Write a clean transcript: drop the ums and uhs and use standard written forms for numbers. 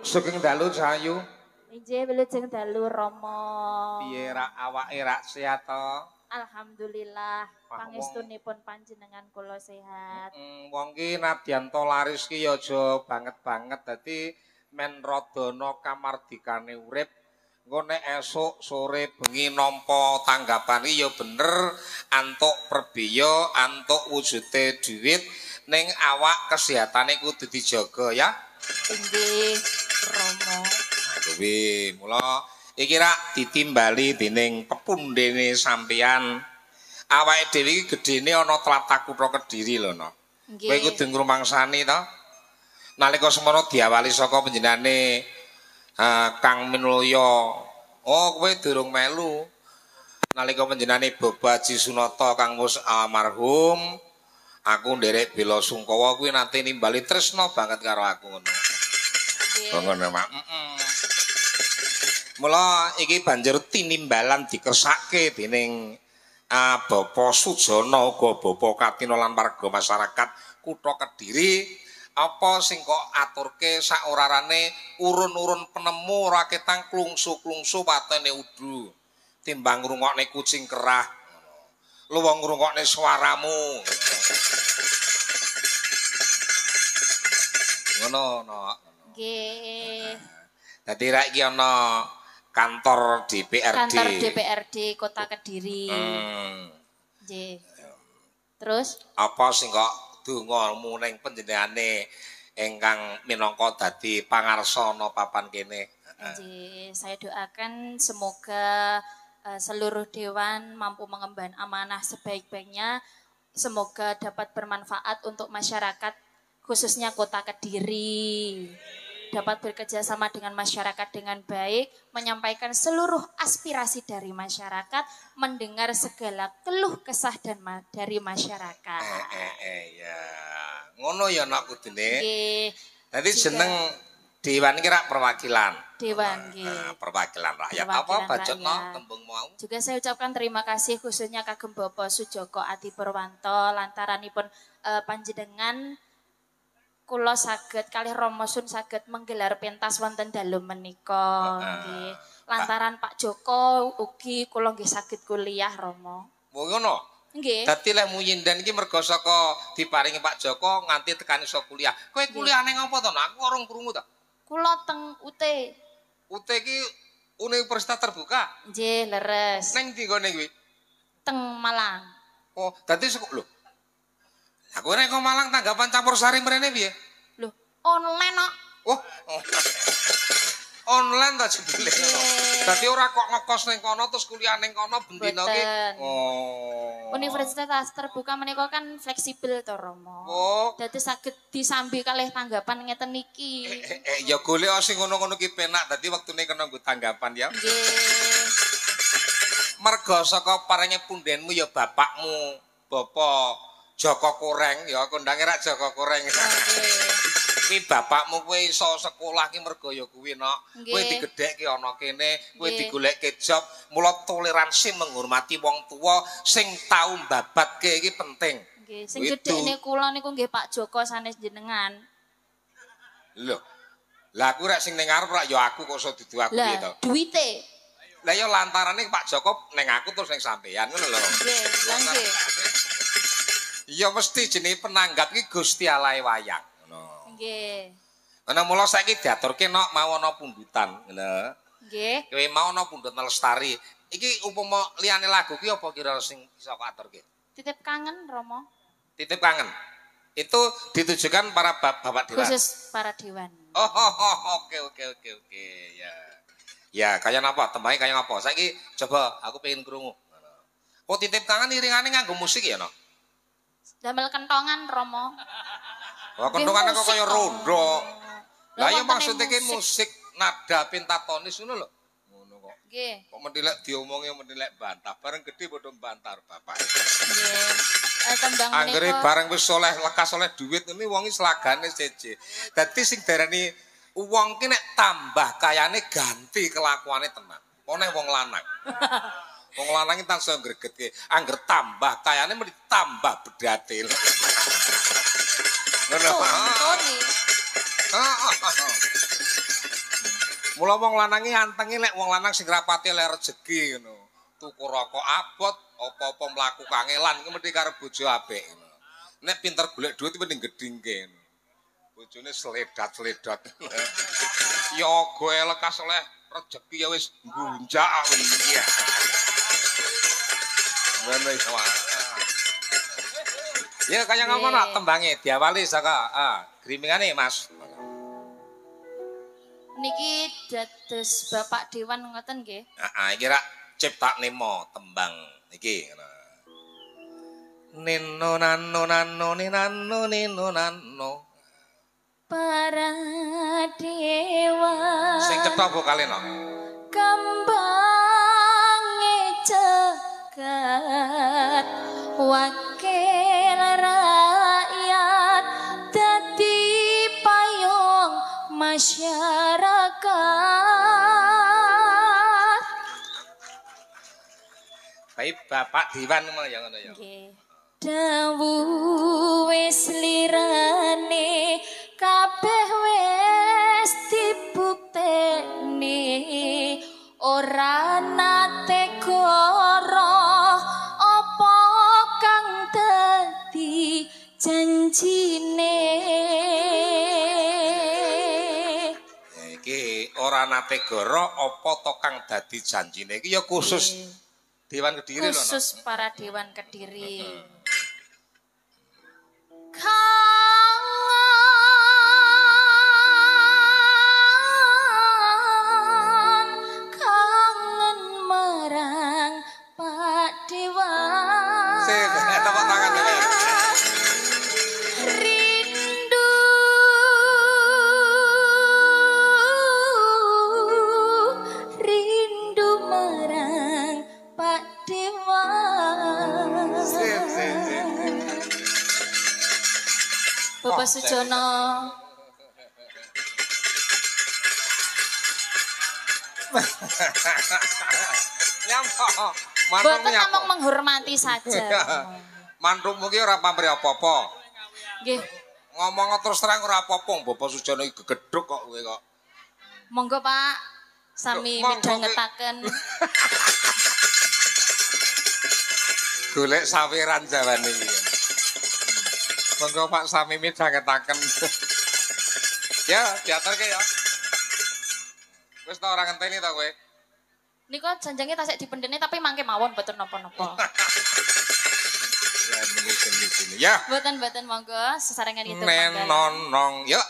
Sugeng dalu Cahayu. Injih wilujeng dalu Rama. Piye rak awake rak sehat to? Alhamdulillah pangestunipun panjenengan kula sehat. Wong ki nadyan to laris ki ya aja banget-banget dadi men radana kamardikane urip. Engko nek esuk sore bengi nampa tanggapan iki ya bener antuk perbiya, antuk wujude dhuwit ning awak kesehatane kudu dijaga ya. Inggih Rama. Kuwi mula iki rak ditimbali dening pepundhene sampeyan. Awake dhewe iki gedene ana tlatah Kutha Kediri lho no. Kowe kudu ngrumangsani to. Nalika semono diawali saka panjenengane Kang Minulya. Oh, kowe durung melu. Nalika panjenengane Bapak Haji Sunata kang wis almarhum, aku nderek bela sungkawa kuwi nate nimbali tresna banget karo aku ngono. Ngono, Mak. Mula iki banjur tinimbalan dikersake dening Bapak Sujono uga Bapak Katino lan warga masyarakat Kutha Kediri apa sing kok aturke sak orarane urun-urun penemu ora ketang klungsu-klungsu patene udu timbang ngrungokne kucing kerah lu wong ngrungokne swaramu ngono no Nggih. Dadi ra iki ana kantor DPRD Kota Kediri. Nggih. Terus apa sing kok dongamu ning panjenengane ingkang minangka dadi pangarsana papan kene. Nggih, saya doakan semoga seluruh dewan mampu mengemban amanah sebaik-baiknya. Semoga dapat bermanfaat untuk masyarakat khususnya Kota Kediri. Dapat bekerja sama dengan masyarakat dengan baik, menyampaikan seluruh aspirasi dari masyarakat, mendengar segala keluh kesah dan dari masyarakat. Ya. Ngono ya nak kudune. Nggih. Dadi jeneng dewan iki rak perwakilan. Dewan nggih. Perwakilan rakyat. Apa bacotno tembung mau? Juga saya ucapkan terima kasih khususnya kagem Bapak Sujoko Adi Purwanto lantaranipun panjenengan kula saged kalih Rama Sun saged menggelar pentas wonten dalu menika nggih. Lantaran Pak Joko ugi kula nggih saged kuliah Rama. Oh ngono. Nggih. Dadi lek munyindan iki mergo saka diparingi Pak Joko nganti tekan iso kuliah. Kowe kuliah ning apa to? Aku ora krungu to. Kula teng UT. UT iki Universitas Terbuka. Nggih, leres. Ning ndi gone kuwi? Teng Malang. Oh, dadi lho. Aku nek kok Malang tanggapan campur sari mrene piye? Lho, online kok. Oh. Online ta jebule. Dadi ora kok ngekos ning kono terus kuliah ning kono bendina ki. Oh. Universitas Terbuka menika kan fleksibel to Romo. Oh. Dadi saged disambi kalih tanggapan ngeten iki. Ya golek sing ngono-ngono ki penak dadi wektune kena nggo tanggapan ya. Nggih. Merga saka paringe pundhenmu ya bapakmu, Bapak Joko Koreng ya kondange rak Joko Koreng. Kuwi bapakmu kowe iso sekolah ki mergo ya kuwi nok. Kowe digedhekke ana kene, kowe digoleke job, mula toleransi menghormati wong tuwa sing tau mbabatke iki penting. Nggih, sing gedhekne kula niku nggih Pak Joko sanes jenengan. Lho. Lah aku rek sing ning ngarep rak ya aku kok iso dudu aku piye to. Lah, duwite. Lah ya lantarane Pak Joko ning aku terus ning sampeyan ngono lho. Nggih, lah nggih. Ya mesti jenenge penanggap iki Gusti Allah wayang ngono. Nggih. Ana mula saiki diaturke nok mau ana pundutan ngono. Nggih. Kowe mau ana pundutan lestari. Iki upama liyane lagu ki apa kira sing iso aturke? Titip kangen Romo. Titip kangen. Itu ditujukan para bapak dewan. Khusus para dewan. Oke. Ya. Ya, kaya napa? Tembange kaya napa? Saiki coba aku pengen krungu. Oh, titip kangen iringane nganggo musik ya, no? Damel kentongan Romo. Wah, kentongan kok kaya rondo. Lah ya maksudnya ki musik nada pentatonis ngono lho. Ngono kok. Nggih. Kok mentilek diomongi mentilek bantah, bareng gedhe padha bantar bapak. Nggih. Tembang menika. Anggere bareng wis soleh lekas oleh dhuwit ngene wong iki slagane seje. Dadi sing darani wong ki nek tambah kayane ganti kelakuane tenan. Oneh wong lanang. Wong lanang iki tansah gregetke, angger tambah kayane mesti tambah bedate. Ngono. Mula wong lanange antenge lek wong lanang sing rapati le rejeki ngono. Tuku rokok abot, apa-apa mlaku kangelan iku mesti karo bojo apik ngono. Nek pinter golek dhuwit mending gedhingke. Bojone sledat-sledat. Ya goe lekas oleh rejeki ya wis ngunjak iki. Ngono iso. Ya kaya ngono tembange diawali saka grimingane Mas. Niki dados Bapak Dewan ngoten nggih. Heeh, iki rak cipta nemo tembang iki ngono. Nino nano nano ninano nino nano. Para dewa. Sing cetha vokale no. Kambange jagat wakil rakyat dadi payung masyarakat. Baik Bapak Dewan ngono ya ngono ya. Nggih. Dawuh wis lirane kabeh wis dibukteni ora nate goro apa kang dadi janjine. Iki ora nate goro apa to kang dadi janjine iki ya khusus Dewan Kediri lho. Khusus para Dewan Kediri. Kangen marang Pak Dewan. Tepuk tangan ya. Rindu rindu marang Pak Dewan. Bapak Sujono. Nyampo. Boten namung menghormati saja. Mantukmu ki ora pamrih apa-apa. Nggih. Ngomong terus terang ora apa-apa, Bapak Sujono iki gegedhuk kok kowe kok. Monggo Pak, sami midhangetaken. Golek saweran jawane iki. Monggo Pak sami midhangetaken. Ya, diaturke ya. Wis ta ora ngenteni ta kowe? Nika janjange tasik dipendhene tapi mangke mawon boten napa-napa. Ya, meni sini. Ya. Boten monggo sesarengan itu. Nenonong. Yuk.